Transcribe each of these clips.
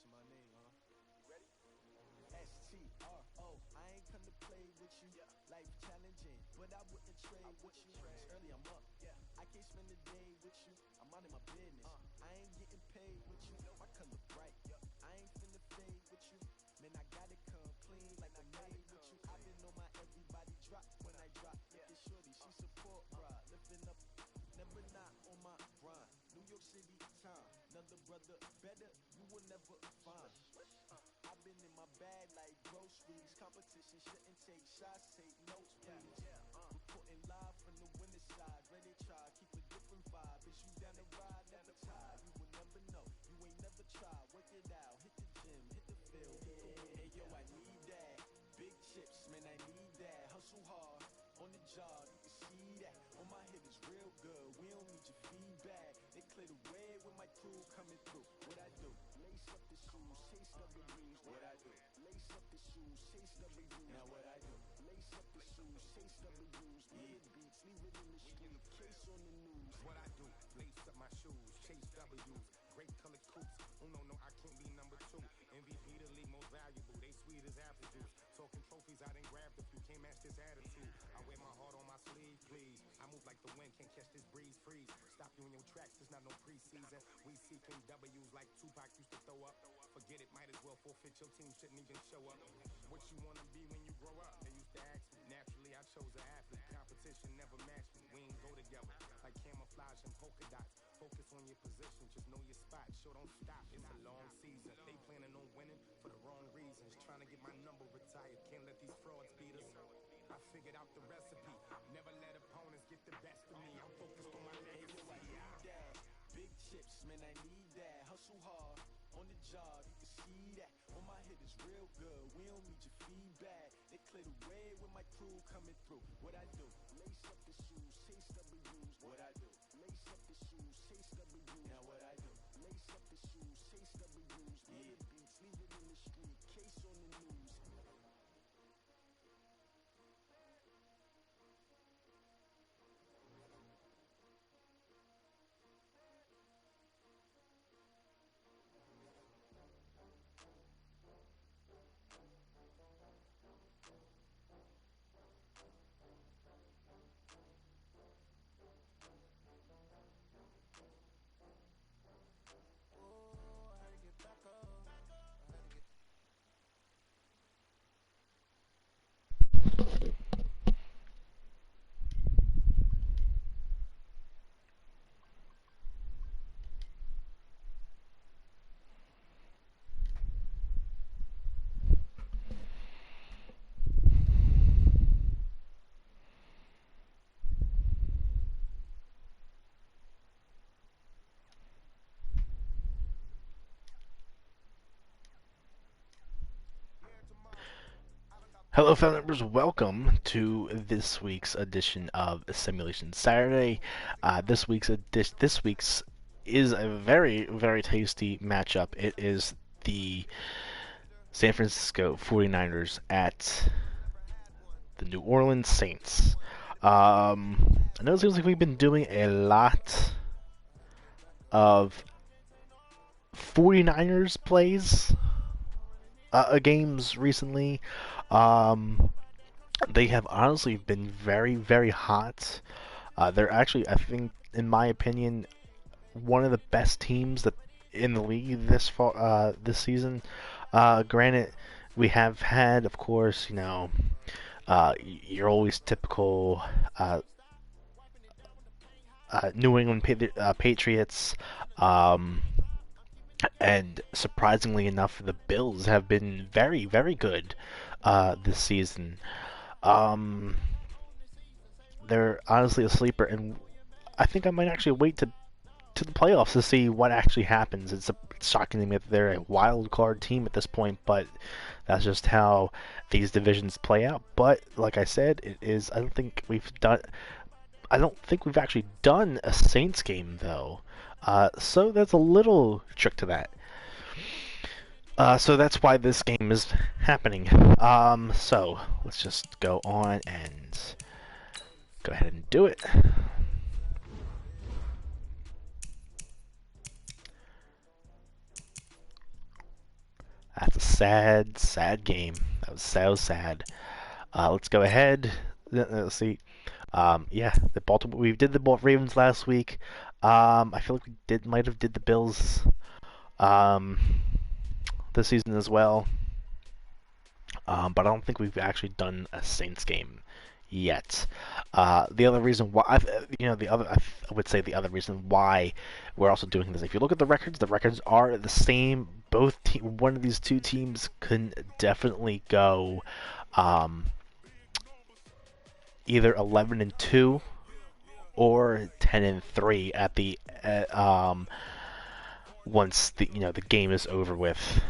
mention my name, huh? Ready? STRO. I ain't come to play with you. Life challenging, but I wouldn't trade with you. It's early, I'm up. I can't spend the day with you. I'm out in my business. I ain't getting paid with you. My color bright. I ain't finna fade with you. Man, I gotta come clean like I made with you. I've been on my everybody drop when I drop. Look at shorty, she support ride. Lifting up, never not on my grind. New York City time. Another brother better, you will never find. I've been in my bag like groceries. Competition shouldn't take shots, take notes, please. Reporting live from the winter side. Ready to try, keep a different vibe. Is you down the ride, never tired. You will never know, you ain't never tried. Work it out, hit the gym, hit the field. Hey yo, I need that. Big chips, man, I need that. Hustle hard, on the job, you can see that. On my hit is real good, we don't need your feedback. They clear the way with my crew coming through. What I do? Lace up the shoes, chase up the blues. What I do? Lace up the shoes, chase up the blues. Now what I do? Lace up the shoes, chase up the blues. Mid beats, leave it in the street, case on the news. What I do? Lace up my shoes, chase W's. Great colored coops. Oh no, I can't be number two. MVP the league most valuable. They sweet as apple juice. Talking trophies, I done grabbed a few. Can't match this attitude. I wear my heart on my sleeve, please. I move like the wind, can't catch this breeze. Freeze. Stop you in your tracks. There's not no preseason. We seeking W's like Tupac used to throw up. Forget it, might as well forfeit. Your team shouldn't even show up. What you wanna be when you grow up? They used to ask me. Naturally, I chose an athlete. Competition never matched me. We ain't go together like camouflage and polka dots. Focus on your position, just know your spot. Sure, don't stop. It's a long season. They planning on winning for the wrong reasons. Trying to get my number retired. Can't let these frauds beat us. I figured out the recipe. Never let opponents get the best of me. I'm focused on my legacy. I need that. Big chips, man, I need that. Hustle hard, on the job, you can see that. On my hit is real good, we don't need your feedback. They clear the way with my crew coming through. What I do? Lace up the shoes, chase W's. What I do? Lace up the shoes, chase W's. Now what I do? Lace up the shoes, chase W's. Mid beats, leave it in the street, case on the news. Hello, family members. Welcome to this week's edition of Simulation Saturday. This week's is a very tasty matchup. It is the San Francisco 49ers at the New Orleans Saints. I know it seems like we've been doing a lot of 49ers plays games recently. They have honestly been very hot. They're actually, I think, in my opinion, one of the best teams that in the league this season. Granted, we have had, of course, your always typical New England Patriots. And surprisingly enough, the Bills have been very good this season. They're honestly a sleeper, and I think I might actually wait to the playoffs to see what actually happens. It's shocking to me that they're a wild card team at this point, but that's just how these divisions play out. But like I said, it is. I don't think we've actually done a Saints game though. So there's a little trick to that. So that's why this game is happening. So let's just go on and go ahead and do it. That's a sad, sad game. That was so sad. Let's go ahead. Let's see. Yeah, the Baltimore. We did the Ravens last week. I feel like we might have did the Bills this season as well. But I don't think we've actually done a Saints game yet. The other reason why, I would say the other reason why we're also doing this. If you look at the records are the same. One of these two teams can definitely go either 11-2 or 10-3 at the once the game is over with.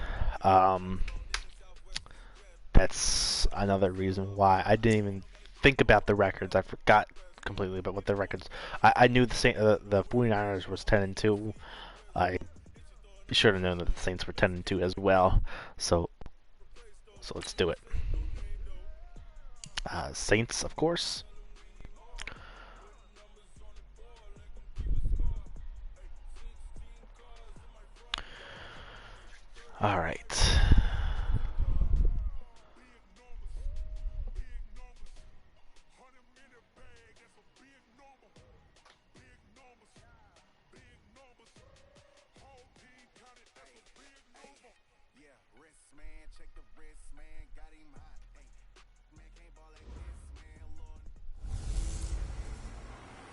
That's another reason why I didn't even think about the records. I forgot completely about what the records. I knew the 49ers was 10-2. I should have known that the Saints were 10-2 as well. So let's do it. Saints, of course. All right.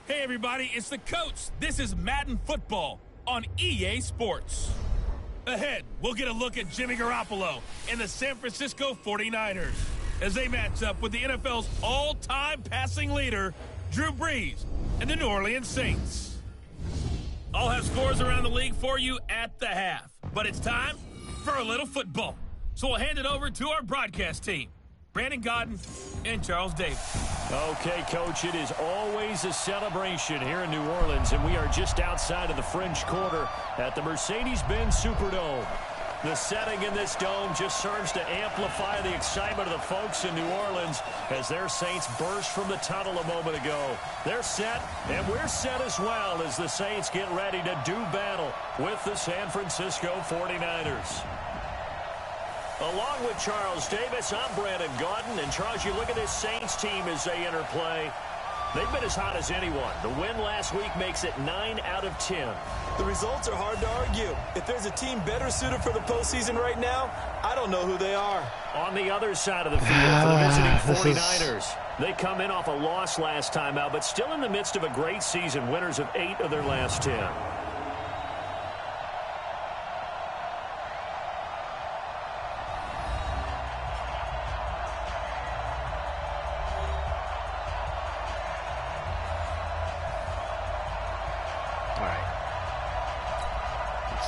Hey everybody, it's the coach. This is Madden Football on EA Sports. Ahead, we'll get a look at Jimmy Garoppolo and the San Francisco 49ers as they match up with the NFL's all-time passing leader, Drew Brees, and the New Orleans Saints. I'll have scores around the league for you at the half, but it's time for a little football. So we'll hand it over to our broadcast team, Brandon Godden and Charles Davis. Okay, Coach, it is always a celebration here in New Orleans, and we are just outside of the French Quarter at the Mercedes-Benz Superdome. The setting in this dome just serves to amplify the excitement of the folks in New Orleans as their Saints burst from the tunnel a moment ago. They're set, and we're set as well as the Saints get ready to do battle with the San Francisco 49ers. Along with Charles Davis, I'm Brandon Godden. And, Charles, you look at this Saints team as they enter play. They've been as hot as anyone. The win last week makes it 9 out of 10. The results are hard to argue. If there's a team better suited for the postseason right now, I don't know who they are. On the other side of the field for the visiting 49ers. They come in off a loss last time out, but still in the midst of a great season. Winners of 8 of their last 10.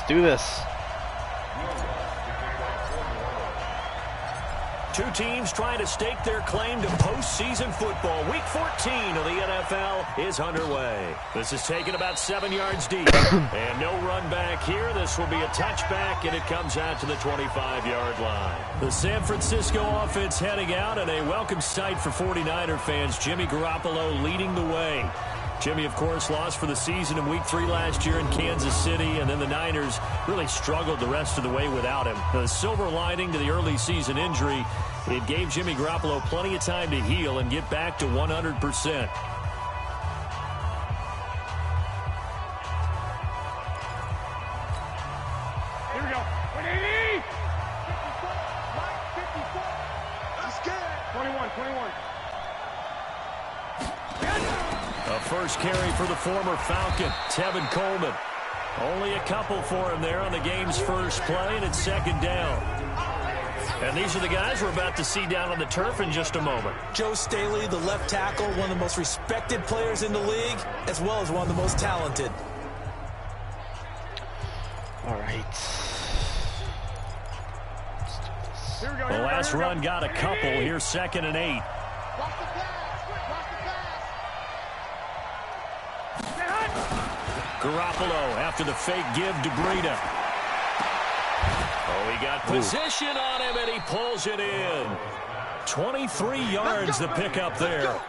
Do this. Two teams trying to stake their claim to postseason football. Week 14 of the NFL is underway. This is taken about 7 yards deep. And no run back here. This will be a touchback, and it comes out to the 25-yard line. The San Francisco offense heading out, and a welcome sight for 49er fans. Jimmy Garoppolo leading the way. Jimmy, of course, lost for the season in Week 3 last year in Kansas City, and then the Niners really struggled the rest of the way without him. The silver lining to the early season injury, it gave Jimmy Garoppolo plenty of time to heal and get back to 100%. Here we go. 180! 54. Let's get it. 21. A first carry for the former Falcon, Tevin Coleman. Only a couple for him there on the game's first play, and it's second down. And these are the guys we're about to see down on the turf in just a moment. Joe Staley, the left tackle, one of the most respected players in the league, as well as one of the most talented. All right. Here we go. The last run got a couple. Here's 2nd and 8. Garoppolo after the fake give to Breida. Oh, he got position on him, and he pulls it in. 23 yards the pickup there.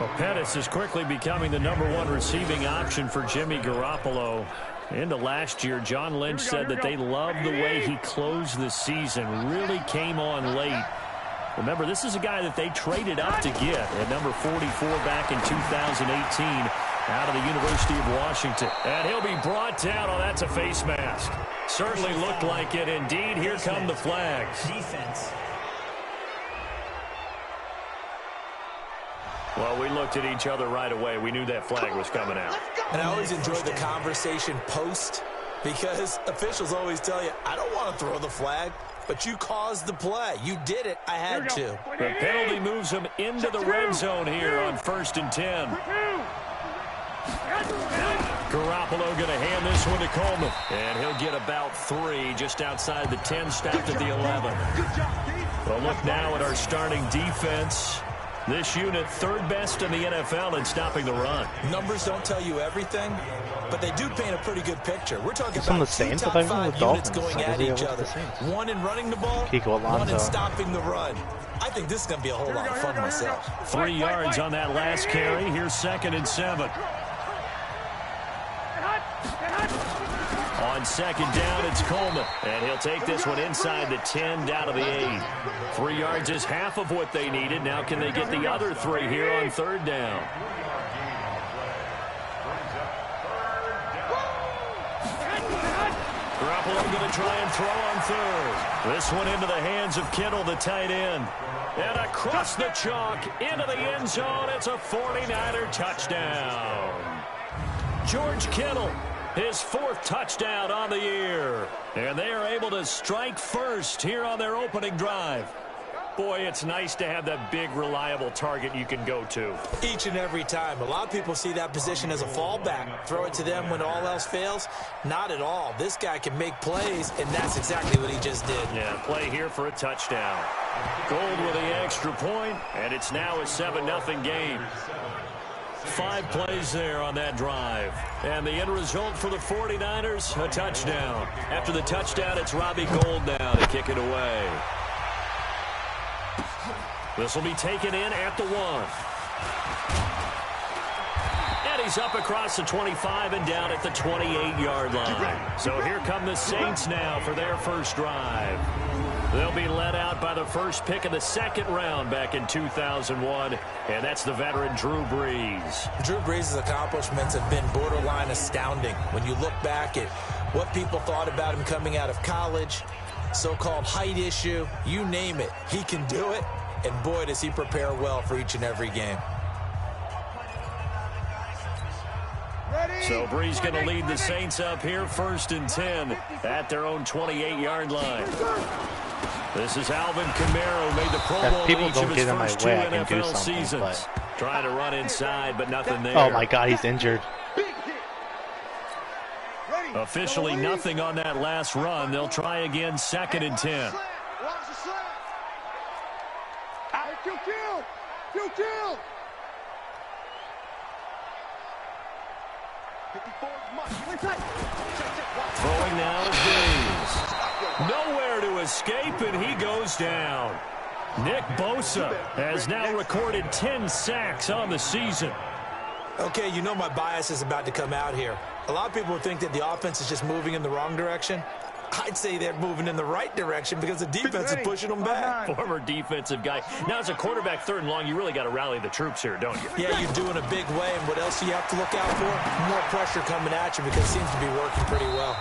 Well, Pettis is quickly becoming the #1 receiving option for Jimmy Garoppolo. Into last year, John Lynch said that they loved the way he closed the season, really came on late. Remember, this is a guy that they traded up to get at number 44 back in 2018 out of the University of Washington. And he'll be brought down. Oh, that's a face mask. Certainly looked like it. Indeed, here come the flags. Defense. Well, we looked at each other right away. We knew that flag was coming out. And I always enjoy the conversation post because officials always tell you, I don't want to throw the flag, but you caused the play. You did it. I had to. The penalty moves them into the red zone here on 1st and 10. Garoppolo going to hand this one to Coleman. And he'll get about 3 just outside the 10, stopped at the 11. Well, look now at our starting defense. This unit, 3rd best in the NFL in stopping the run. Numbers don't tell you everything, but they do paint a pretty good picture. We're talking Some about of the two Saints, top 5 units going at each other. One in running the ball, one in stopping the run. I think this is going to be a whole lot of fun myself. 3 yards on that last carry. Here's 2nd and 7. On 2nd down, it's Coleman. And he'll take this one inside the 10, down to the 8. 3 yards is half of what they needed. Now can they get the other 3 here on 3rd down? Garoppolo going to try and throw on 3rd. This one into the hands of Kittle, the tight end. And across the chalk, into the end zone. It's a 49er touchdown. George Kittle, his 4th touchdown on the year. And they are able to strike first here on their opening drive. Boy, it's nice to have that big, reliable target you can go to. Each and every time. A lot of people see that position as a fallback. Throw it to them when all else fails. Not at all. This guy can make plays, and that's exactly what he just did. Yeah, play here for a touchdown. Gold with the extra point, and it's now a 7-0 game. 5 plays there on that drive. And the end result for the 49ers, a touchdown. After the touchdown, it's Robbie Gould now to kick it away. This will be taken in at the 1. And he's up across the 25 and down at the 28-yard line. So here come the Saints now for their first drive. They'll be led out by the first pick of the 2nd round back in 2001, and that's the veteran Drew Brees. Drew Brees' accomplishments have been borderline astounding. When you look back at what people thought about him coming out of college, so-called height issue, you name it, he can do it, and boy, does he prepare well for each and every game. So Brees going to lead the Saints up here, 1st and 10 at their own 28-yard line. This is Alvin Kamara, made the Pro Bowl in each of his first 2 NFL seasons. Trying to run inside, but nothing there. Oh, my God, he's injured. Officially nothing on that last run. They'll try again, 2nd and 10. Throwing now is Brees. Nowhere to escape, and he goes down. Nick Bosa has now recorded 10 sacks on the season. Okay, you know my bias is about to come out here. A lot of people think that the offense is just moving in the wrong direction. I'd say they're moving in the right direction because the defense is pushing them back. Former defensive guy. Now, as a quarterback 3rd and long, you really got to rally the troops here, don't you? Yeah, you're doing a big way, and what else do you have to look out for? More pressure coming at you because it seems to be working pretty well.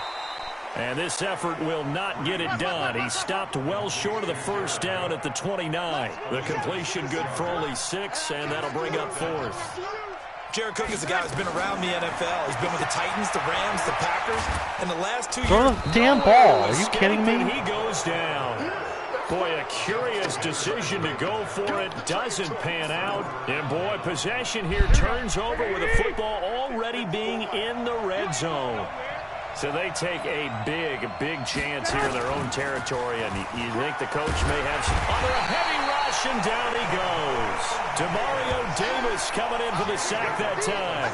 And this effort will not get it done. He stopped well short of the 1st down at the 29. The completion good for only 6, and that'll bring up 4th. Jared Cook is a guy who's been around the NFL. He's been with the Titans, the Rams, the Packers, and the last 2 years. Throw the damn ball. Are you kidding me? He goes down. Boy, a curious decision to go for it. Doesn't pan out. And boy, possession here turns over with the football already being in the red zone. So they take a big chance here in their own territory, and you think the coach may have some under a heavy rush, and down he goes. Demario Davis coming in for the sack that time.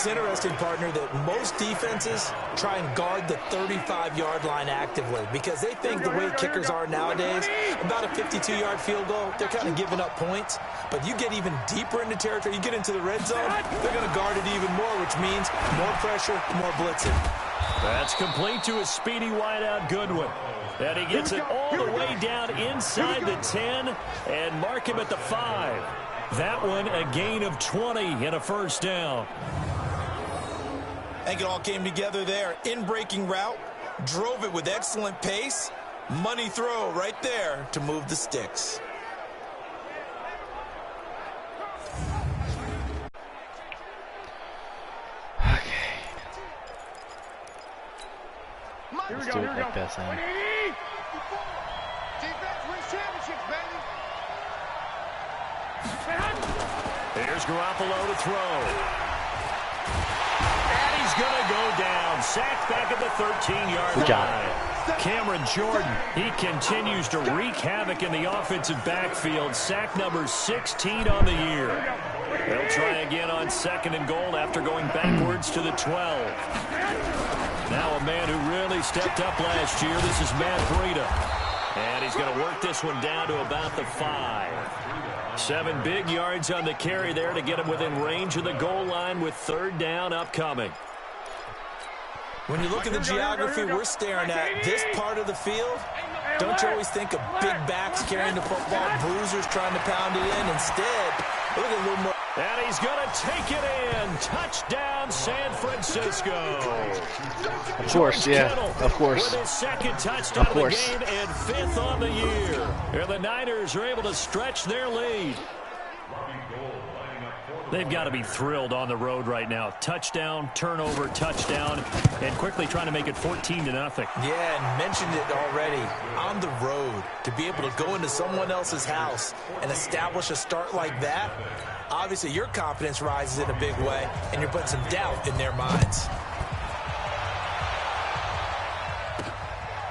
It's interesting, partner, that most defenses try and guard the 35-yard line actively because they think the way kickers are nowadays, about a 52-yard field goal, they're kind of giving up points. But you get even deeper into territory, you get into the red zone, they're going to guard it even more, which means more pressure, more blitzing. That's complete to a speedy wideout Goodwin. And he gets it all the way down inside the 10 and mark him at the 5. That one a gain of 20 and a first down. I think it all came together there. In-breaking route, drove it with excellent pace. Money throw right there to move the sticks. Here we Let's go, do here it we like go. this, and Defense wins championships, baby. Here's Garoppolo to throw. And he's going to go down. Sacked back at the 13-yard line. Cameron Jordan, he continues to wreak havoc in the offensive backfield. Sack number 16 on the year. They'll try again on 2nd and goal after going backwards to the 12. Now a man who really stepped up last year. This is Matt Breida. And he's going to work this one down to about the 5. 7 big yards on the carry there to get him within range of the goal line with 3rd down upcoming. When you look at the geography we're staring at, this part of the field, don't you always think of big backs carrying the football, bruisers trying to pound it in? Instead, look at a little more. And he's going to take it in. Touchdown, San Francisco. of course, yeah, of course. With his 2nd touchdown of the game and 5th on the year. And the Niners are able to stretch their lead. They've got to be thrilled on the road right now. Touchdown, turnover, touchdown, and quickly trying to make it 14-0. Yeah, and mentioned it already. On the road, to be able to go into someone else's house and establish a start like that, obviously your confidence rises in a big way, and you're putting some doubt in their minds.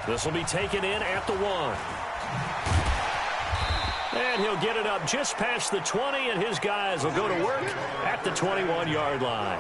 This will be taken in at the 1. And he'll get it up just past the 20, and his guys will go to work at the 21-yard line.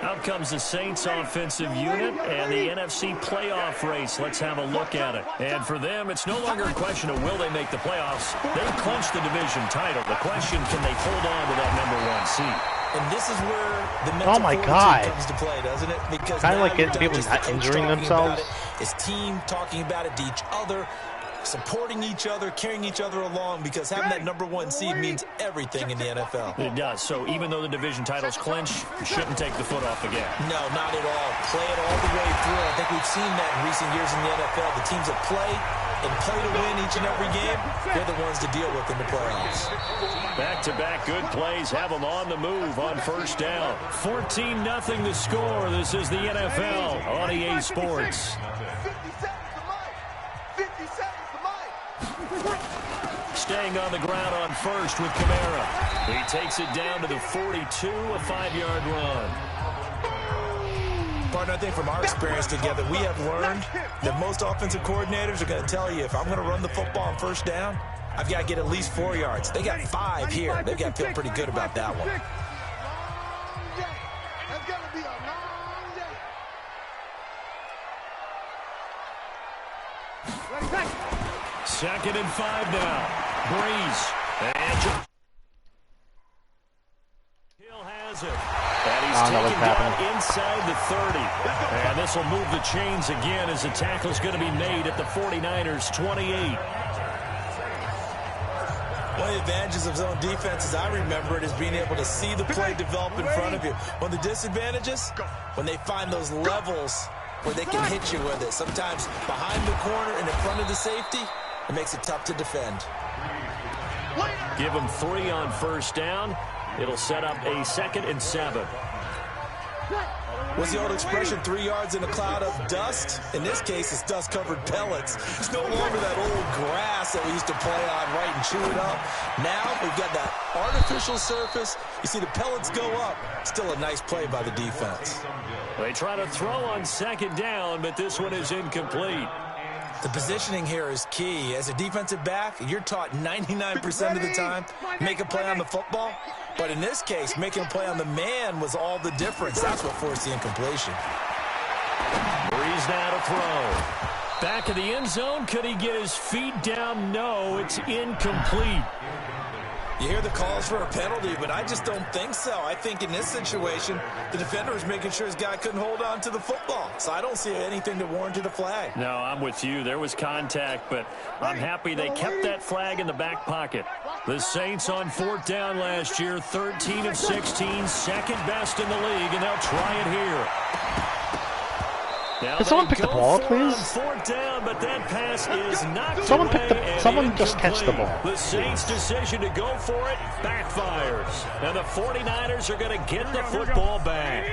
Out comes the Saints offensive unit and the NFC playoff race. Let's have a look at it. And for them, it's no longer a question of will they make the playoffs. They've clinched the division title. The question, can they hold on to that #1 seed? And this is where the mental fortitude comes to play, doesn't it? Because kind of like getting people not injuring themselves. His team talking about it to each other, supporting each other, carrying each other along, because having that #1 seed means everything in the NFL. It does. So even though the division title's clinched, shouldn't take the foot off the gas. No, not at all. Play it all the way through. I think we've seen that in recent years in the NFL. The teams that play and play to win each and every game, they're the ones to deal with in the playoffs. Back-to-back good plays have them on the move on 1st down. 14-0 the score. This is the NFL on EA Sports. Staying on the ground on 1st with Kamara. He takes it down to the 42, a 5-yard run. Partner, I think from our experience together, we have learned that most offensive coordinators are going to tell you, if I'm going to run the football on 1st down, I've got to get at least 4 yards. They got 5 here. They've got to feel pretty good about that one. Second and 5 now. Breeze. And Hill has it. And he's taken down inside the 30. And this will move the chains again as the tackle is going to be made at the 49ers 28. One of the advantages of zone defense, as I remember it, is being able to see the play develop in front of you. One of the disadvantages, when they find those levels where they can hit you with it. Sometimes behind the corner and in front of the safety, it makes it tough to defend. Give them 3 on 1st down. It'll set up a 2nd and 7. What's the old expression, 3 yards in a cloud of dust? In this case, it's dust-covered pellets. It's no longer that old grass that we used to play on, right, and chew it up. Now we've got that artificial surface. You see the pellets go up. Still a nice play by the defense. They try to throw on 2nd down, but this one is incomplete. The positioning here is key. As a defensive back, you're taught 99% of the time, make a play on the football. But in this case, making a play on the man was all the difference. That's what forced the incompletion. Breeze now to throw. Back of the end zone. Could he get his feet down? No, it's incomplete. You hear the calls for a penalty, but I just don't think so. I think in this situation, the defender was making sure his guy couldn't hold on to the football. So I don't see anything to warrant the flag. No, I'm with you. There was contact, but I'm happy they kept that flag in the back pocket. The Saints on 4th down last year, 13 of 16, second best in the league, and they'll try it here. Now Can someone pick the ball, please? 4th down, but that pass is knocked Someone away. Someone just catch the ball. The Saints' decision to go for it backfires. And the 49ers are going to get the football back.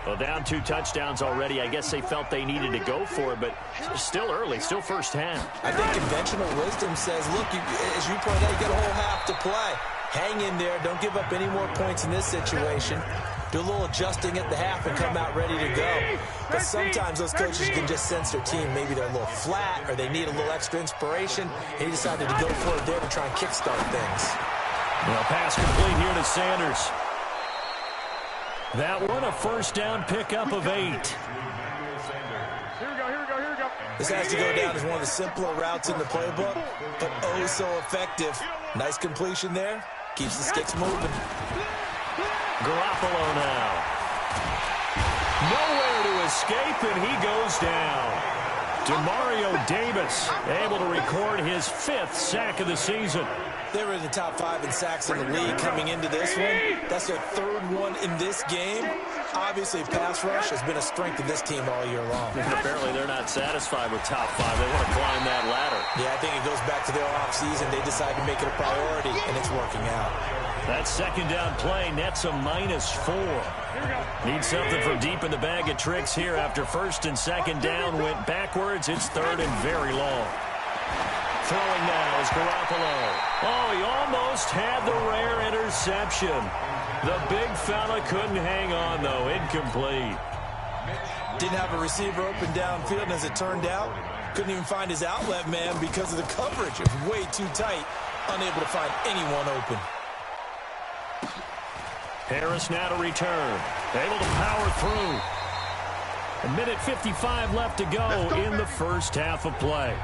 Well, down 2 touchdowns already. I guess they felt they needed to go for it, but still early, still first half. I think conventional wisdom says, look, as you pointed out, you got a whole half to play. Hang in there. Don't give up any more points in this situation. Do a little adjusting at the half and come out ready to go. But sometimes those coaches can just sense their team. Maybe they're a little flat or they need a little extra inspiration. And he decided to go for it there to try and kickstart things. Well, pass complete here to Sanders. That one a first down pickup of 8. Here we go. This has to go down as one of the simpler routes in the playbook, but oh so effective. Nice completion there. Keeps the sticks moving. Garoppolo now. Nowhere to escape, and he goes down. Demario Davis able to record his 5th sack of the season. They were in the top 5 in sacks in the league coming into this one. That's their 3rd one in this game. Obviously, pass rush has been a strength of this team all year long. Apparently, they're not satisfied with top 5. They want to climb that ladder. Yeah, I think it goes back to their offseason. They decided to make it a priority, and it's working out. That second down play nets a -4. Need something from deep in the bag of tricks here after 1st and 2nd down went backwards. It's 3rd and very long. Throwing now is Garoppolo. Oh, he almost had the rare interception. The big fella couldn't hang on, though. Incomplete. Didn't have a receiver open downfield, and as it turned out, couldn't even find his outlet man because of the coverage. It was way too tight. Unable to find anyone open. Harris now to return. Able to power through. 1:55 left to go in the first half of play.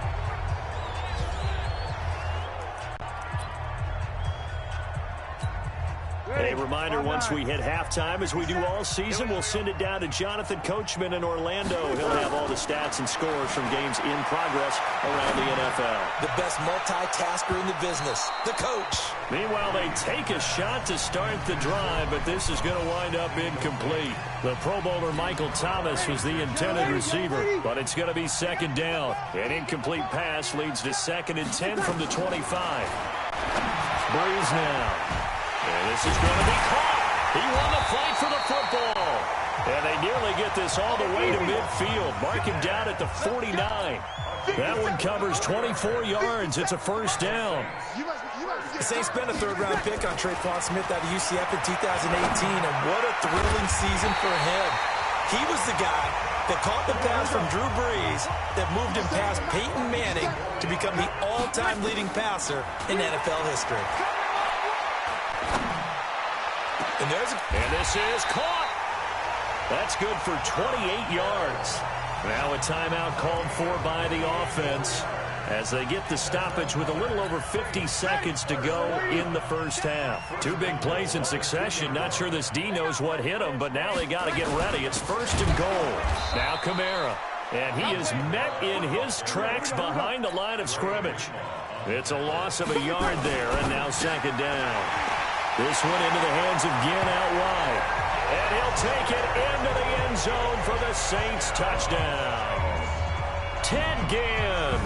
A reminder, once we hit halftime, as we do all season, we'll send it down to Jonathan Coachman in Orlando. He'll have all the stats and scores from games in progress around the NFL. The best multitasker in the business, the coach. Meanwhile, they take a shot to start the drive, but this is going to wind up incomplete. The Pro Bowler Michael Thomas was the intended receiver, but it's going to be 2nd down. An incomplete pass leads to 2nd and 10 from the 25. Breeze now. And this is going to be caught. He won the fight for the football. And they nearly get this all the way to midfield. Mark him down at the 49. That one covers 24 yards. It's a first down. The Saints spent a 3rd-round pick on Tre'Quan Smith out of UCF in 2018, and what a thrilling season for him. He was the guy that caught the pass from Drew Brees that moved him past Peyton Manning to become the all-time leading passer in NFL history. And this is caught. That's good for 28 yards. Now a timeout called for by the offense as they get the stoppage with a little over 50 seconds to go in the first half. 2 big plays in succession. Not sure this D knows what hit him, but now they got to get ready. It's 1st and goal. Now Kamara. And he is met in his tracks behind the line of scrimmage. It's a loss of a yard there, and now 2nd down. This one into the hands of Ginn out wide. And he'll take it into the end zone for the Saints touchdown. Ted Ginn,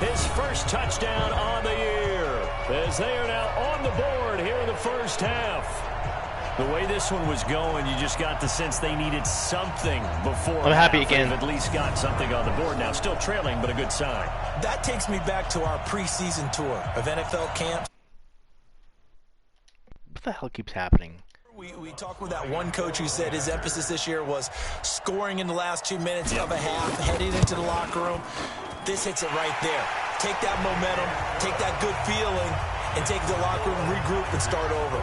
his first touchdown on the year, as they are now on the board here in the first half. The way this one was going, you just got the sense they needed something before. I'm happy again. They've at least got something on the board now. Still trailing, but a good sign. That takes me back to our preseason tour of NFL camp. What the hell keeps happening? We talked with that one coach who said his emphasis this year was scoring in the last 2 minutes of a half, heading into the locker room. This hits it right there. Take that momentum, take that good feeling, and take the locker room, regroup, and start over.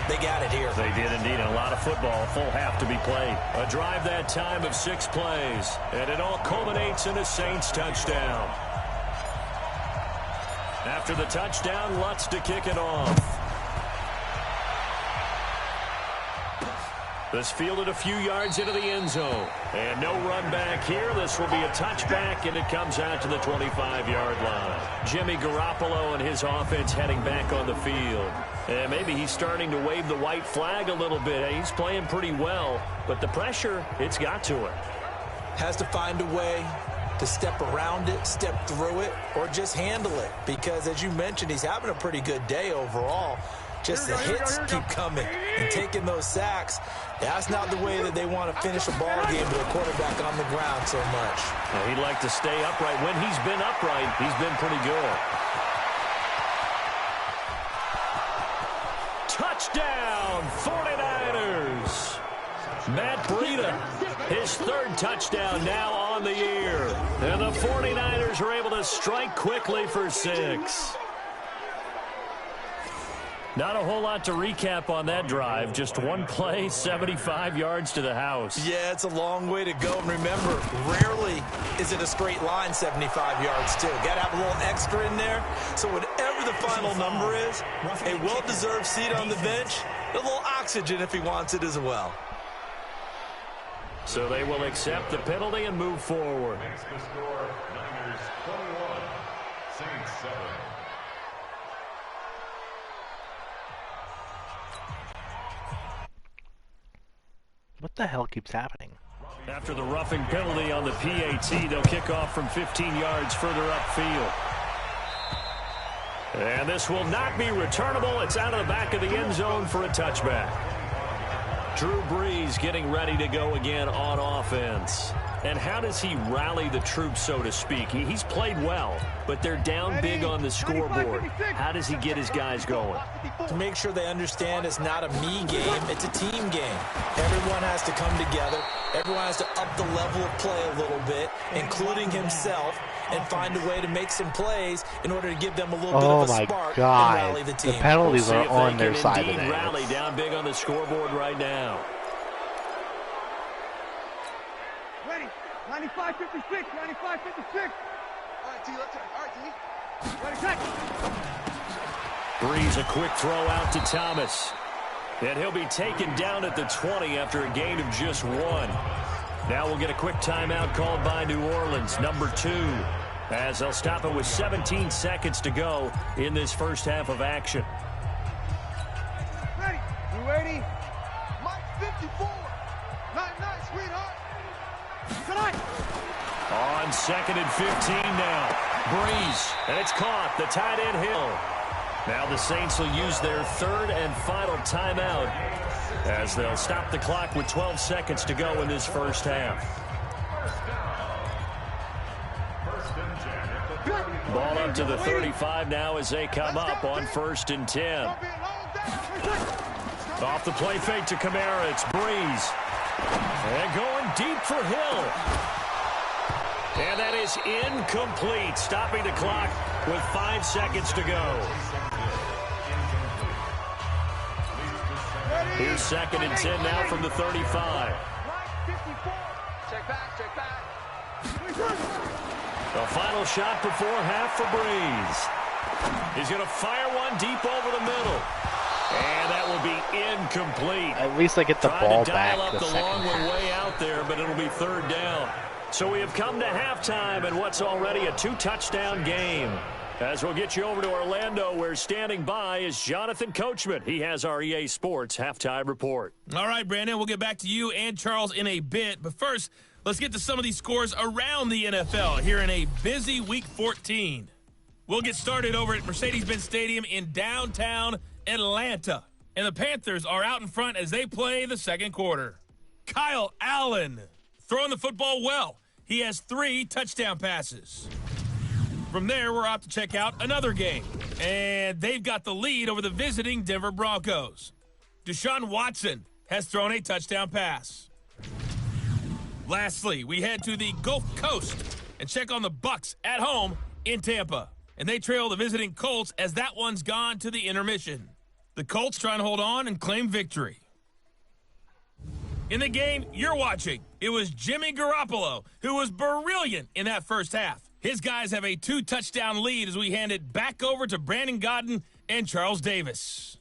They got it here. They did indeed. A lot of football, a full half to be played. A drive that time of 6 plays, and it all culminates in a Saints touchdown. After the touchdown, Lutz to kick it off. This fielded a few yards into the end zone. And no run back here. This will be a touchback, and it comes out to the 25-yard line. Jimmy Garoppolo and his offense heading back on the field. And maybe he's starting to wave the white flag a little bit. He's playing pretty well, but the pressure, it's got to him. Has to find a way to step around it, step through it, or just handle it. Because, as you mentioned, he's having a pretty good day overall. Just the hits keep coming and taking those sacks. That's not the way that they want to finish a ball game with a quarterback on the ground so much. Well, he'd like to stay upright. When he's been upright, he's been pretty good. Touchdown, 49ers. Matt Breida, his 3rd touchdown now on the year. And the 49ers are able to strike quickly for 6. Not a whole lot to recap on that drive. Just one play, 75 yards to the house. Yeah, it's a long way to go. And remember, rarely is it a straight line 75 yards, too. Got to have a little extra in there. So whatever the final number is, a well-deserved seat on the bench, a little oxygen if he wants it as well. So they will accept the penalty and move forward. Makes the score Niners 21, Saints 7. What the hell keeps happening? After the roughing penalty on the PAT, they'll kick off from 15 yards further upfield. And this will not be returnable. It's out of the back of the end zone for a touchback. Drew Brees getting ready to go again on offense. And how does he rally the troops, so to speak? He's played well, but they're down big on the scoreboard. How does he get his guys going? To make sure they understand it's not a me game, it's a team game. Everyone has to come together. Everyone has to up the level of play a little bit, including himself, and find a way to make some plays in order to give them a little bit of a spark and rally the team. The penalties are on their side today. Rally down big on the scoreboard right now. 95-56, 95-56. All right, T, let's all right, T. Ready, set. Brees, a quick throw out to Thomas. And he'll be taken down at the 20 after a gain of just 1. Now we'll get a quick timeout called by New Orleans, number 2, as they'll stop it with 17 seconds to go in this first half of action. Ready. You ready? Mike 54. Night, sweetheart. Tonight. On 2nd and 15 now. Brees, and it's caught. The tight end Hill. Now the Saints will use their 3rd and final timeout as they'll stop the clock with 12 seconds to go in this first half. Ball up to the 35 now as they come up on 1st and 10. Off the play fake to Kamara. It's Brees. And going deep for Hill. And that is incomplete. Stopping the clock with 5 seconds to go. Here's 2nd and 10 now from the 35. Check back. The final shot before half for Brees. He's going to fire one deep over the middle. And that will be incomplete. At least I get the ball back Trying to dial up the the second long one half. way out there, but it'll be 3rd down. So we have come to halftime and what's already a 2-touchdown game. As we'll get you over to Orlando, where standing by is Jonathan Coachman. He has our EA Sports halftime report. All right, Brandon, we'll get back to you and Charles in a bit. But first, let's get to some of these scores around the NFL here in a busy Week 14. We'll get started over at Mercedes-Benz Stadium in downtown Atlanta. And the Panthers are out in front as they play the second quarter. Kyle Allen throwing the football well. He has 3 touchdown passes. From there, we're off to check out another game. And they've got the lead over the visiting Denver Broncos. Deshaun Watson has thrown a touchdown pass. Lastly, we head to the Gulf Coast and check on the Bucs at home in Tampa. And they trail the visiting Colts as that one's gone to the intermission. The Colts trying to hold on and claim victory. In the game you're watching, it was Jimmy Garoppolo who was brilliant in that first half. His guys have a 2-touchdown lead as we hand it back over to Brandon Godden and Charles Davis.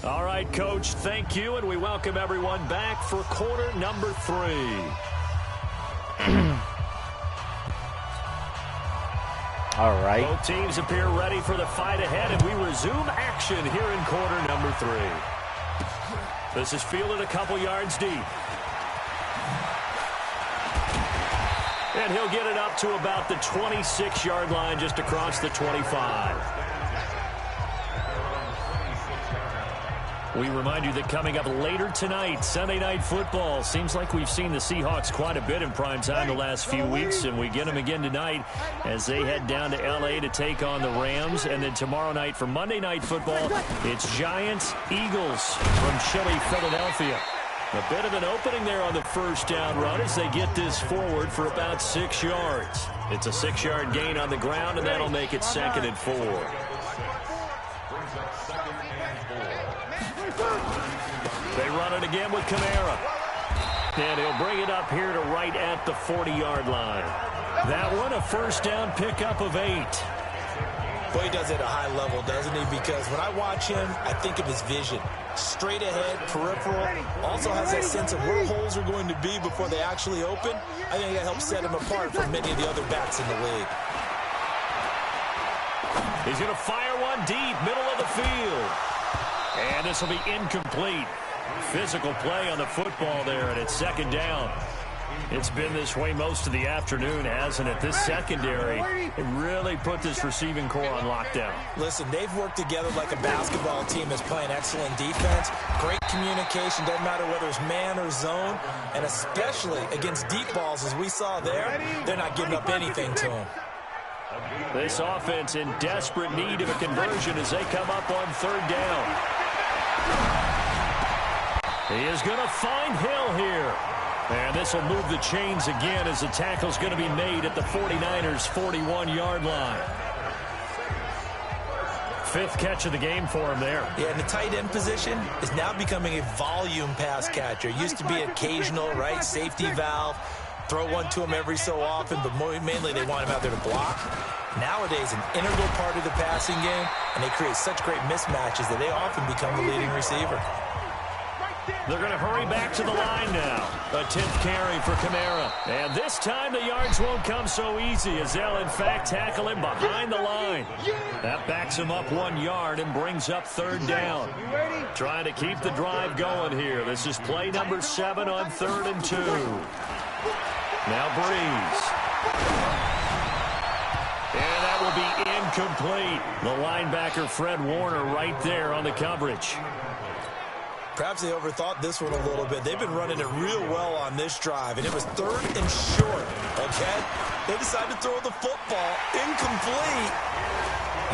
All right, Coach, thank you, and we welcome everyone back for quarter number 3. All right. Both teams appear ready for the fight ahead, and we resume action here in quarter number 3. This is fielded a couple yards deep. And he'll get it up to about the 26-yard line, just across the 25. We remind you that coming up later tonight, Sunday Night Football. Seems like we've seen the Seahawks quite a bit in prime time the last few weeks, and we get them again tonight as they head down to L.A. to take on the Rams. And then tomorrow night for Monday Night Football, it's Giants-Eagles from chilly Philadelphia. A bit of an opening there on the first down run as they get this forward for about 6 yards. It's a 6-yard gain on the ground, and that'll make it 2nd and 4. They run it again with Kamara. And he'll bring it up here to right at the 40-yard line. That one, a first down pickup of 8. Boy, he does it at a high level, doesn't he? Because when I watch him, I think of his vision. Straight ahead, peripheral. Also has that sense of where holes are going to be before they actually open. I think that helps set him apart from many of the other backs in the league. He's going to fire one deep, middle of the field. And this will be incomplete. Physical play on the football there, and it's 2nd down. It's been this way most of the afternoon, hasn't it? This secondary really put this receiving core on lockdown. Listen, they've worked together like a basketball team that's playing excellent defense. Great communication, doesn't matter whether it's man or zone. And especially against deep balls, as we saw there, they're not giving up anything to them. This offense in desperate need of a conversion as they come up on 3rd down. He is going to find Hill here. And this will move the chains again as the tackle's going to be made at the 49ers' 41-yard line. 5th catch of the game for him there. Yeah, and the tight end position is now becoming a volume pass catcher. Used to be occasional, right? Safety valve. Throw one to him every so often, but mainly they want him out there to block. Nowadays, an integral part of the passing game, and they create such great mismatches that they often become the leading receiver. They're going to hurry back to the line now. A 10th carry for Kamara. And this time the yards won't come so easy as they'll, in fact, tackle him behind the line. That backs him up 1 yard and brings up 3rd down. Trying to keep the drive going here. This is play number 7 on 3rd and 2. Now Breeze. And that will be incomplete. The linebacker, Fred Warner, right there on the coverage. Perhaps they overthought this one a little bit. They've been running it real well on this drive, and it was 3rd and short, okay? They decided to throw the football incomplete.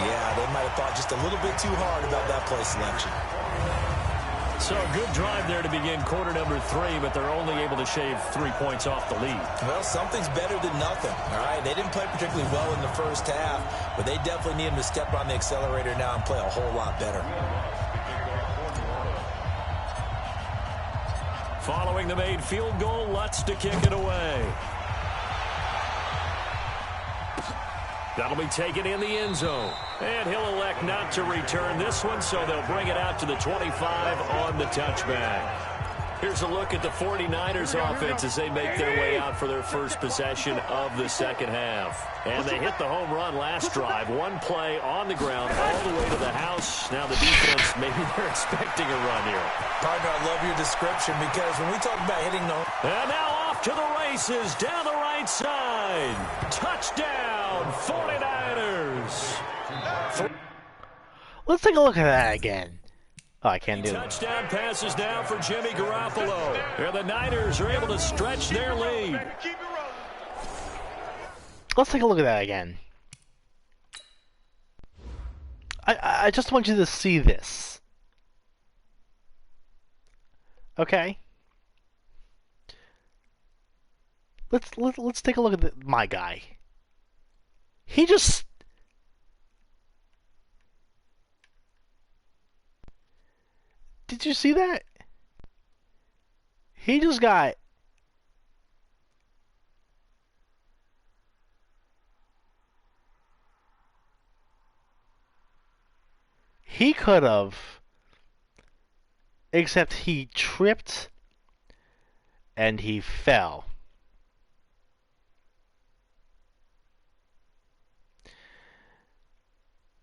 Yeah, they might have thought just a little bit too hard about that play selection. So a good drive there to begin quarter number 3, but they're only able to shave 3 points off the lead. Well, something's better than nothing, all right? They didn't play particularly well in the first half, but they definitely need them to step on the accelerator now and play a whole lot better. Following the made field goal, Lutz to kick it away. That'll be taken in the end zone. And he'll elect not to return this one, so they'll bring it out to the 25 on the touchback. Here's a look at the 49ers offense as they make their way out for their first possession of the second half. And they hit the home run last drive. One play on the ground all the way to the house. Now the defense, maybe they're expecting a run here. Partner, I love your description because when we talk about hitting the... And now off to the races down the right side. Touchdown, 49ers. Let's take a look at that again. Oh, I can't do it. Touchdown passes now for Jimmy Garoppolo. And the Niners are able to stretch their lead. Let's take a look at that again. I just want you to see this. Okay? Let's take a look at my guy. He just... Did you see that? He just got... He could have... Except he tripped and he fell.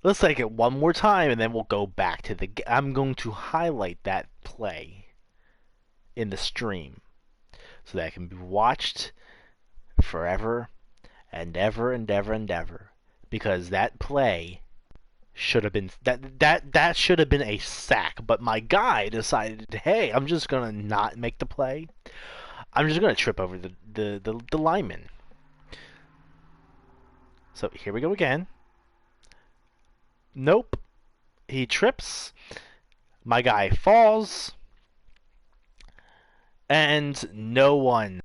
Let's take it one more time and then we'll go back to the... I'm going to highlight that play in the stream so that it can be watched forever and ever and ever and ever. Because that play should have been... That should have been a sack. But my guy decided, hey, I'm just going to not make the play. I'm just going to trip over the lineman. So here we go again. Nope. He trips. My guy falls. And no one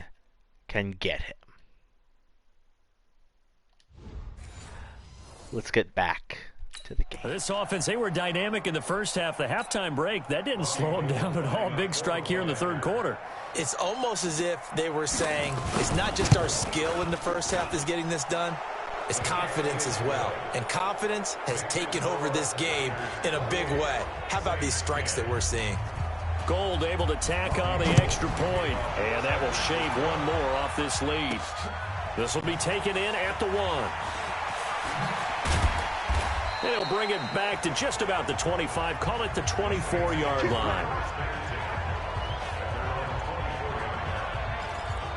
can get him. Let's get back to the game. This offense, they were dynamic in the first half. The halftime break, that didn't slow them down at all. Big strike here in the third quarter. It's almost as if they were saying, it's not just our skill in the first half that's getting this done. It's confidence as well. And confidence has taken over this game in a big way. How about these strikes that we're seeing? Gold able to tack on the extra point. And that will shave one more off this lead. This will be taken in at the 1. They'll bring it back to just about the 25. Call it the 24-yard line.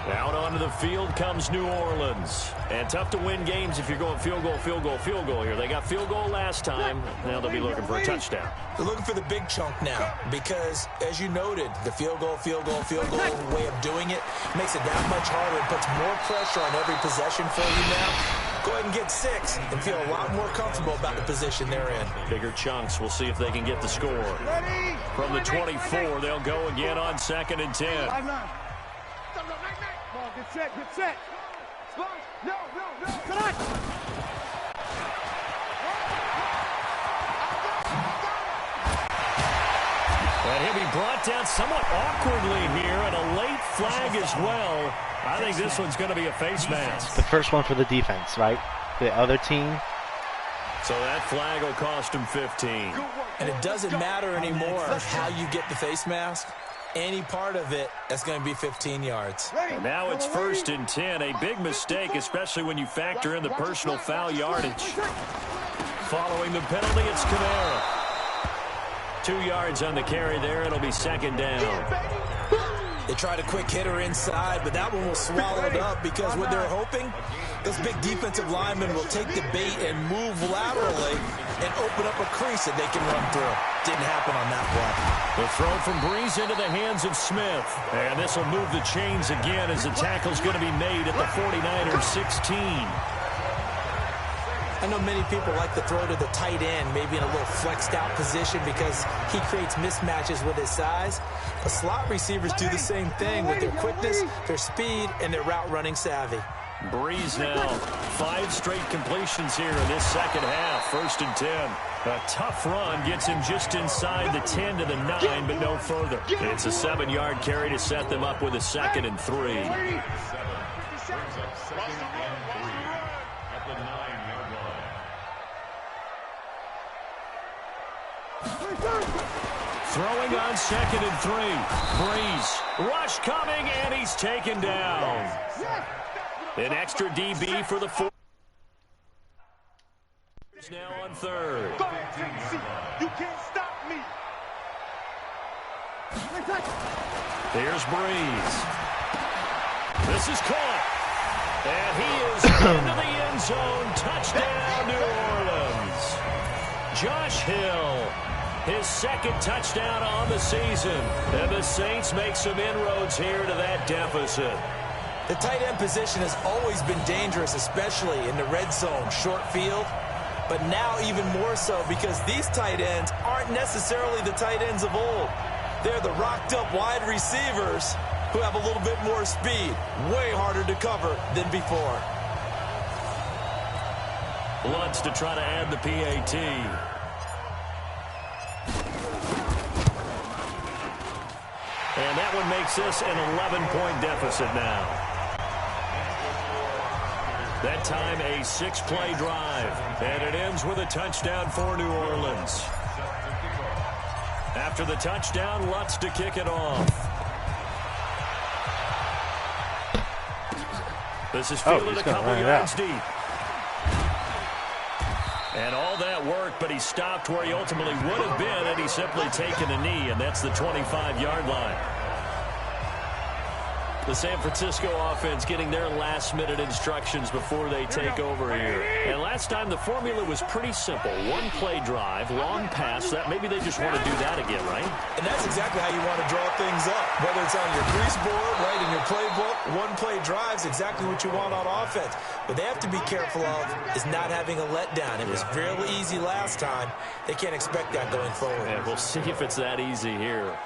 Out onto the field comes New Orleans. And tough to win games if you're going field goal, field goal, field goal here. They got field goal last time. Now they'll be looking for a touchdown. They're looking for the big chunk now because, as you noted, the field goal way of doing it makes it that much harder and puts more pressure on every possession for you now. Go ahead and get 6 and feel a lot more comfortable about the position they're in. Bigger chunks. We'll see if they can get the score. From the 24, they'll go again on 2nd and 10. Get set, get set. No. Come on. And he'll be brought down somewhat awkwardly here, and a late flag as well. I think this one's going to be a face mask. The first one for the defense, right? The other team. So that flag will cost him 15. And it doesn't matter anymore how you get the face mask. Any part of it, that's going to be 15 yards. And now it's 1st and 10. A big mistake, especially when you factor in the personal foul yardage. Following the penalty, it's Kamara. 2 yards on the carry there. It'll be 2nd down. They tried a quick hitter inside, but that one was swallowed up because what they're hoping, those big defensive linemen will take the bait and move laterally and open up a crease that they can run through. Didn't happen on that play. The throw from Breeze into the hands of Smith. And this will move the chains again as the tackle's going to be made at the 49ers 16. I know many people like to throw to the tight end, maybe in a little flexed out position because he creates mismatches with his size. But slot receivers do the same thing with their quickness, their speed, and their route running savvy. Breeze now, 5 straight completions here in this second half. 1st and 10. A tough run gets him just inside the 10 to the 9, but no further. It's a 7-yard carry to set them up with a 2nd and 3. Throwing on 2nd and 3. Breeze. Rush coming, and he's taken down. An extra DB for the 4. Now on 3rd. You can't stop me. Here's Breeze. This is caught. And he is into the end zone. Touchdown, New Orleans. Josh Hill. His 2nd touchdown on the season. And the Saints make some inroads here to that deficit. The tight end position has always been dangerous, especially in the red zone, short field. But now even more so because these tight ends aren't necessarily the tight ends of old. They're the rocked-up wide receivers who have a little bit more speed. Way harder to cover than before. Lutz to try to add the PAT. And that one makes this an 11-point deficit now. That time a 6-play drive. And it ends with a touchdown for New Orleans. After the touchdown, Lutz to kick it off. This is fielded a couple yards deep. And all that work, but he stopped where he ultimately would have been had he simply taken a knee, and that's the 25-yard line. The San Francisco offense getting their last-minute instructions before they take over here. And last time, the formula was pretty simple. One-play drive, long pass. That maybe they just want to do that again, right? And that's exactly how you want to draw things up. Whether it's on your crease board, right, in your playbook, one-play drive's exactly what you want on offense. What they have to be careful of is not having a letdown. It was fairly easy last time. They can't expect that going forward. Yeah, we'll see if it's that easy here.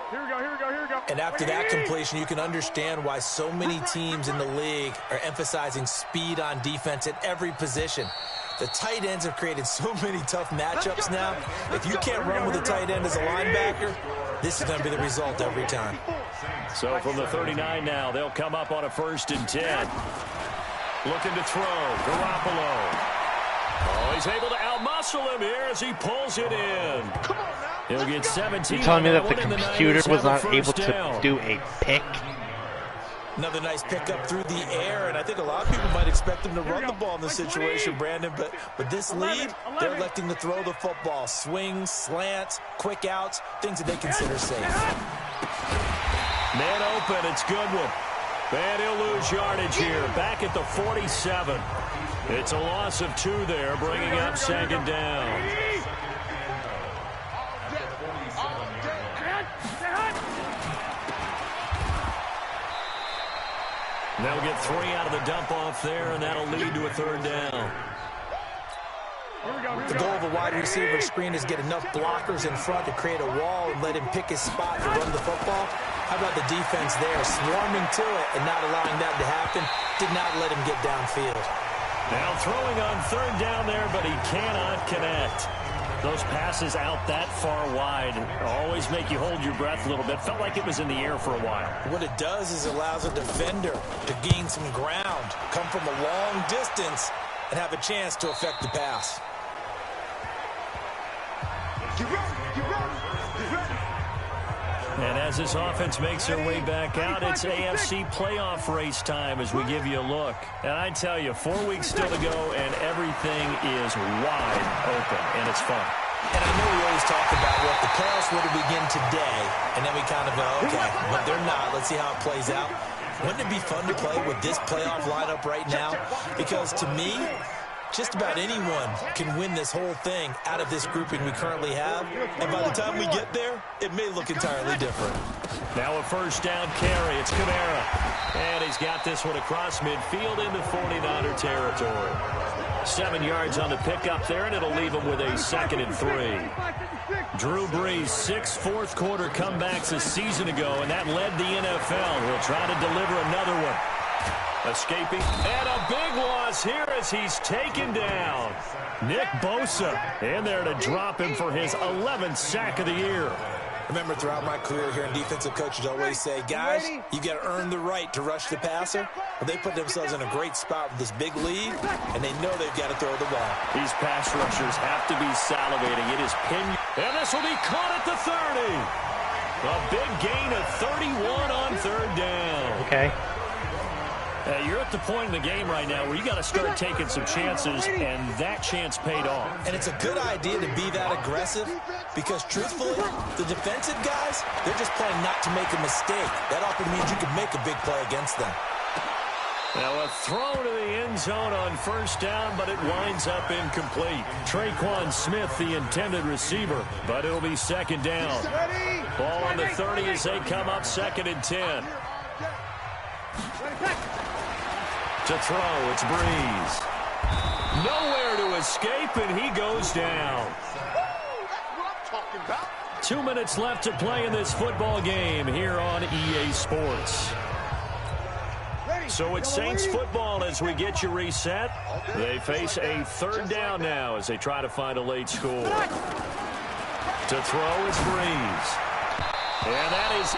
Here we go, here we go, here we go. And after that completion, you can understand why so many teams in the league are emphasizing speed on defense at every position. The tight ends have created so many tough matchups now. If you can't run with a tight end as a linebacker, this is going to be the result every time. So from the 39 now, they'll come up on a 1st and 10. Looking to throw. Garoppolo. Oh, he's able to outmuscle him here as he pulls it in. He'll get 17. You're telling me that the computer was not able to do a pick? Another nice pickup through the air, and I think a lot of people might expect him to run the ball in this situation, Brandon, but with this lead, they're electing to throw the football. Swings, slants, quick outs, things that they consider safe. Man open, it's Goodwin. And he'll lose yardage here, back at the 47. It's a loss of 2 there, bringing up 2nd down. They'll get 3 out of the dump-off there, and that'll lead to a 3rd down. The goal of a wide receiver screen is get enough blockers in front to create a wall and let him pick his spot to run the football. How about the defense there, swarming to it and not allowing that to happen? Did not let him get downfield. Now throwing on 3rd down there, but he cannot connect. Those passes out that far wide always make you hold your breath a little bit. Felt like it was in the air for a while. What it does is it allows a defender to gain some ground, come from a long distance, and have a chance to affect the pass. And as this offense makes their way back out, it's AFC playoff race time as we give you a look. And I tell you, 4 weeks still to go, and everything is wide open, and it's fun. And I know we always talk about, well, if the playoffs were to begin today, and then we kind of go, okay, but they're not. Let's see how it plays out. Wouldn't it be fun to play with this playoff lineup right now? Because to me, just about anyone can win this whole thing out of this grouping we currently have. And by the time we get there, it may look entirely different. Now a 1st down carry. It's Kamara. And he's got this one across midfield into 49er territory. 7 yards on the pickup there, and it'll leave him with a 2nd and 3. Drew Brees, 6 fourth-quarter comebacks a season ago, and that led the NFL. He'll try to deliver another one. Escaping, and a big loss here as he's taken down. Nick Bosa in there to drop him for his 11th sack of the year. Remember, throughout my career here in defensive coaches always say, guys, you got to earn the right to rush the passer. Well, they put themselves in a great spot with this big lead, and they know they've got to throw the ball. These pass rushers have to be salivating. It is pinned, and this will be caught at the 30. A big gain of 31 on 3rd down. Okay. You're at the point in the game right now where you got to start taking some chances, and that chance paid off. And it's a good idea to be that aggressive because, truthfully, the defensive guys, they're just playing not to make a mistake. That often means you can make a big play against them. Now a throw to the end zone on 1st down, but it winds up incomplete. Traquan Smith, the intended receiver, but it'll be 2nd down. Ball on the 30 as they come up 2nd and 10. To throw, it's Brees. Nowhere to escape, and he goes down. 2 minutes left to play in this football game here on EA Sports. So it's Saints football as we get you reset. They face a third down now as they try to find a late score. To throw is Breeze. And that is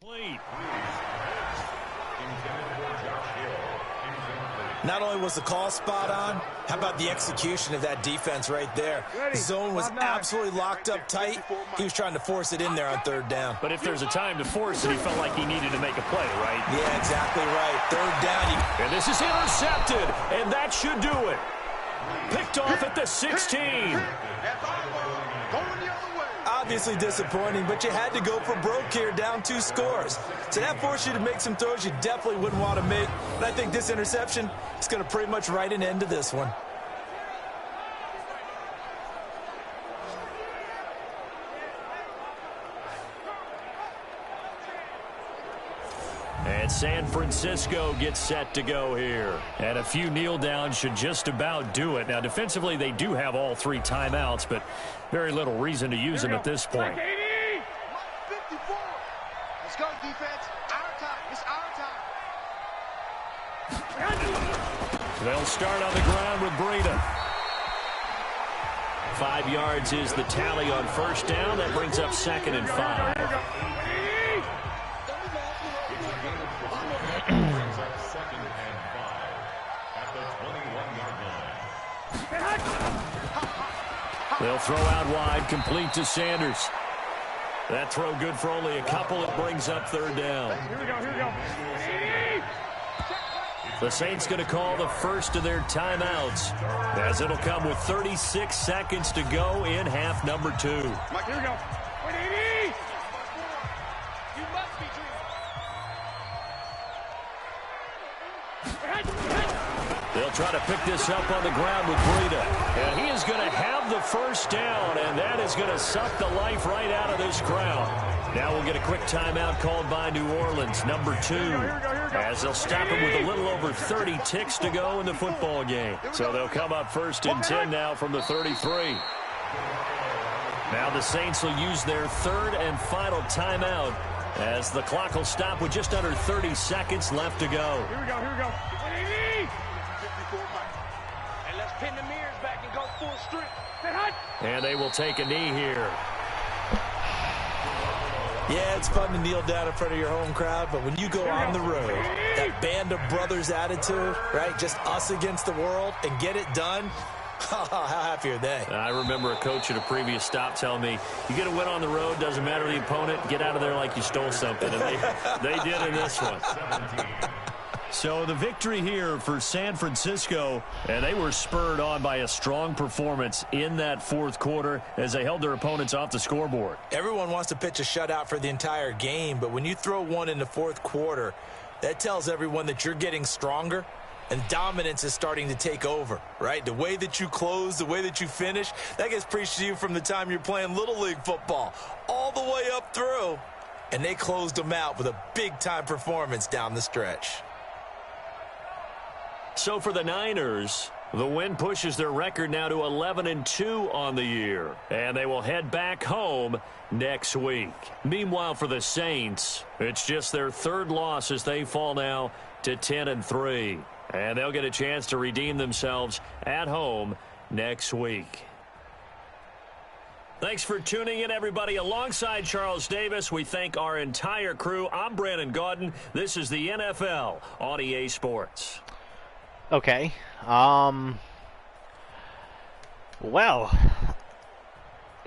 incomplete. Not only was the call spot on, how about the execution of that defense right there? The zone was absolutely locked up tight. He was trying to force it in there on third down. But if there's a time to force it, he felt like he needed to make a play, right? Yeah, exactly right. Third down. And this is intercepted, and that should do it. Picked off at the 16. Obviously disappointing, but you had to go for broke here, down 2 scores. So that forced you to make some throws you definitely wouldn't want to make. But I think this interception is going to pretty much write an end to this one. And San Francisco gets set to go here. And a few kneel downs should just about do it. Now, defensively, they do have all 3 timeouts, but very little reason to use them at this point. 54. Let's go, defense. Our time. It's our time. They'll start on the ground with Breida. 5 yards is the tally on first down. That brings up 2nd and 5. They'll throw out wide, complete to Sanders. That throw good for only a couple. It brings up third down. Here we go. The Saints going to call the first of their timeouts, as it'll come with 36 seconds to go in half number 2. Mike, here we go. 180. You must be dreaming. They'll try to pick this up on the ground with Breida. And he is going to have the first down, and that is going to suck the life right out of this crowd. Now we'll get a quick timeout called by New Orleans, number 2, as they'll stop him with a little over 30 ticks to go in the football game. So they'll come up 1st and 10 now from the 33. Now the Saints will use their 3rd and final timeout, as the clock will stop with just under 30 seconds left to go. Here we go. 180. 54, Mike. And let's pin the mirrors back and go full strength. And they will take a knee here. Yeah, it's fun to kneel down in front of your home crowd, but when you go on the road, that band of brothers attitude, right, just us against the world, and get it done, how happy are they? I remember a coach at a previous stop telling me, you get a win on the road, doesn't matter the opponent, get out of there like you stole something. And they did in this one. So the victory here for San Francisco, and they were spurred on by a strong performance in that 4th quarter as they held their opponents off the scoreboard. Everyone wants to pitch a shutout for the entire game, but when you throw one in the 4th quarter, that tells everyone that you're getting stronger and dominance is starting to take over, right? The way that you close, the way that you finish, that gets preached to you from the time you're playing Little League football all the way up through, and they closed them out with a big-time performance down the stretch. So for the Niners, the win pushes their record now to 11-2 on the year, and they will head back home next week. Meanwhile, for the Saints, it's just their 3rd loss as they fall now to 10-3, and they'll get a chance to redeem themselves at home next week. Thanks for tuning in, everybody. Alongside Charles Davis, we thank our entire crew. I'm Brandon Gaudin. This is the NFL on EA Sports. Okay. Well,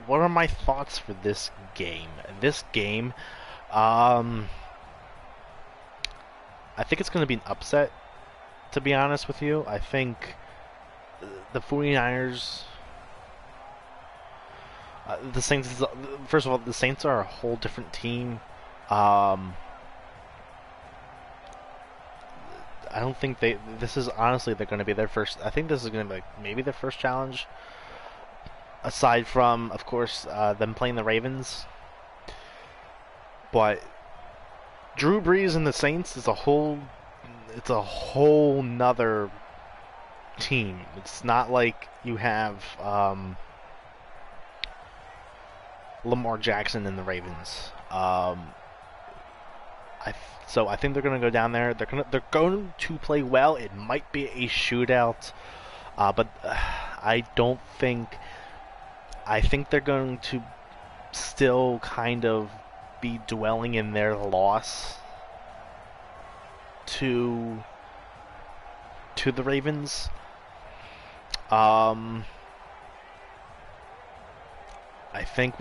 what are my thoughts for this game? I think it's going to be an upset, to be honest with you. I think the 49ers, the Saints, first of all, the Saints are a whole different team. I don't think this is honestly, they're going to be their first. I think this is going to be maybe their first challenge, aside from, of course, them playing the Ravens. But Drew Brees and the Saints is a whole nother team. It's not like you have Lamar Jackson and the Ravens. So I think they're going to go down there. They're going to play well. It might be a shootout, but I don't think. I think they're going to still kind of be dwelling in their loss to the Ravens. I think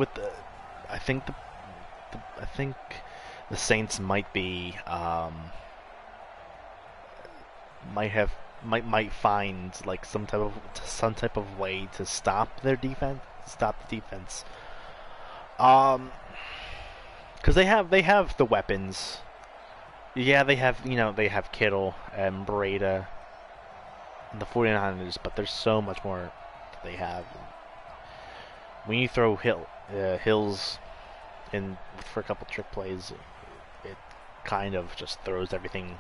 the Saints might find like some type of way to stop the defense. Because they have the weapons. Yeah, they have Kittle and Breda and the 49ers, but there's so much more that they have. When you throw Hills in for a couple trick plays, it kind of just throws everything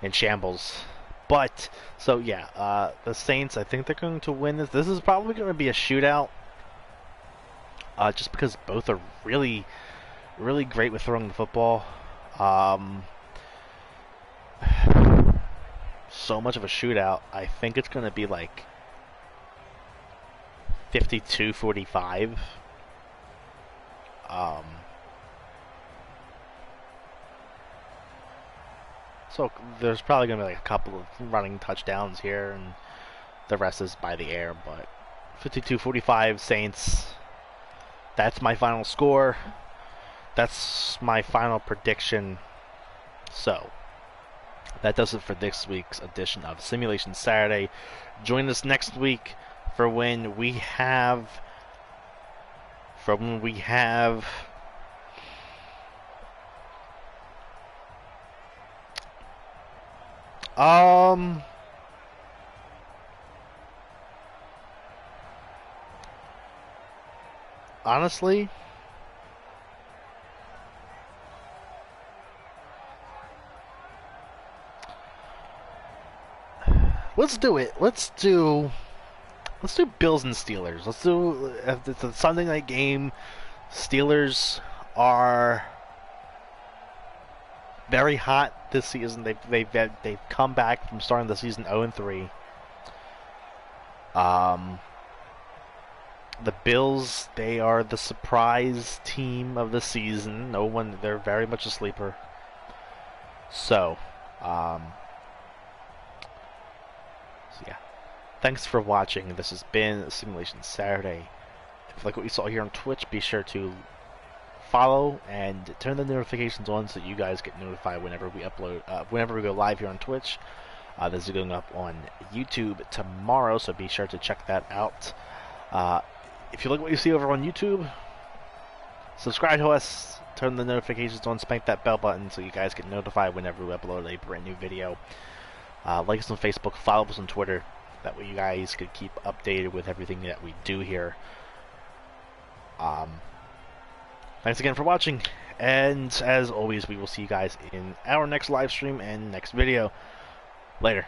in shambles. But so yeah, the Saints, I think they're going to win this. This is probably going to be a shootout, just because both are really, really great with throwing the football. So much of a shootout. I think it's going to be like 52-45. So there's probably going to be like a couple of running touchdowns here, and the rest is by the air. But 52-45 Saints. That's my final score. That's my final prediction. So that does it for this week's edition of Simulation Saturday. Join us next week for when we have honestly, let's do it. Let's do Bills and Steelers. It's a Sunday night game. Steelers are very hot this season. They've come back from starting the season 0-3. The Bills, they are the surprise team of the season. They're very much a sleeper. So yeah. Thanks for watching. This has been Simulation Saturday. If you like what you saw here on Twitch, be sure to follow and turn the notifications on so that you guys get notified whenever we upload, whenever we go live here on Twitch. This is going up on YouTube tomorrow, so be sure to check that out. If you like what you see over on YouTube, subscribe to us, turn the notifications on, spank that bell button so you guys get notified whenever we upload a brand new video. Like us on Facebook, follow us on Twitter. That way you guys could keep updated with everything that we do here. Thanks again for watching, and as always, we will see you guys in our next live stream and next video. Later.